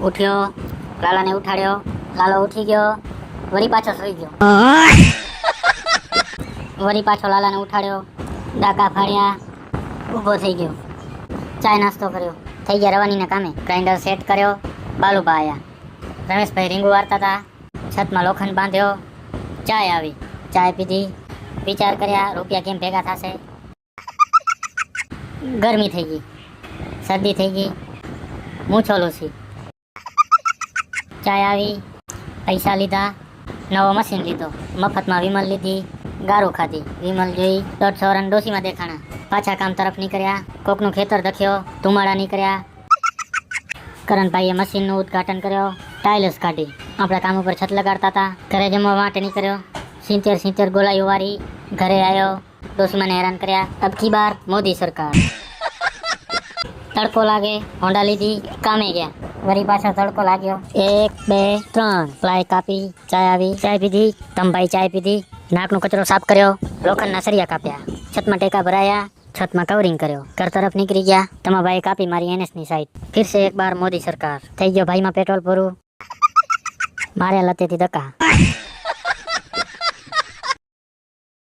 ઉઠ્યો, લાલાને ઉઠાડ્યો, લાલો ઉઠી ગયો, વળી પાછો સૂઈ ગયો. વળી પાછો લાલાને ઉઠાડ્યો, ડાકા ફાડ્યા, ઊભો થઈ ગયો, ચાય નાસ્તો કર્યો, થઈ ગયા રવાનીના કામે. ગ્રાઇન્ડર સેટ કર્યો, બાલુબા આયા. રમેશભાઈ રીંગુ વારતા હતા, છતમાં લોખંડ બાંધ્યો, ચાય આવી, ચાય પીધી, વિચાર કર્યા રૂપિયા કેમ ભેગા થશે. ગરમી થઈ ગઈ, શરદી થઈ ગઈ, મૂછો લૂછી. ચાય આવી, પૈસા લીધા, નવો મશીન લીધો, મફતમાં વિમલ લીધી, ગારું ખાધી. વિમલ જોઈ 150 રન ડોસીમાં દેખાણા. પાછા કામ તરફ નીકળ્યા, કોકનું ખેતર દખ્યો, ધુમાડા નીકળ્યા. કરણભાઈએ મશીનનું ઉદ્ઘાટન કર્યો, ટાઇલ્સ કાઢી. આપણા કામ ઉપર છત લગાડતા હતા. ઘરે જમવા માટે નીકળ્યો, 70 ગોલાઈઓ વારી. ઘરે આવ્યો, ડોસીમાને હેરાન કર્યા. અબકી બાર મોદી સરકાર. તડકો લાગે, હોંડા લીધી, કામે ગયા. વળી પાછો તડકો લાગ્યો, 1 2 3 પ્લાય કાપી, ચાય આવી, ચાય પીધી. તંબાઈ ચાય પીધી, નાકનો કચરો સાફ કર્યો, લોખંડના સરિયા કાપ્યા, છતમાં ટેકા ભરાયા, છતમાં કવરિંગ કર્યો. ઘર તરફ નીકળી ગયા. તમાભાઈ કાપી મારી NSની સાઈડ. ફિર સે એક બાર મોદી સરકાર. થઈ ગયો ભાઈમાં પેટ્રોલ પૂરું, માર્યા લતેથી ધક્કા.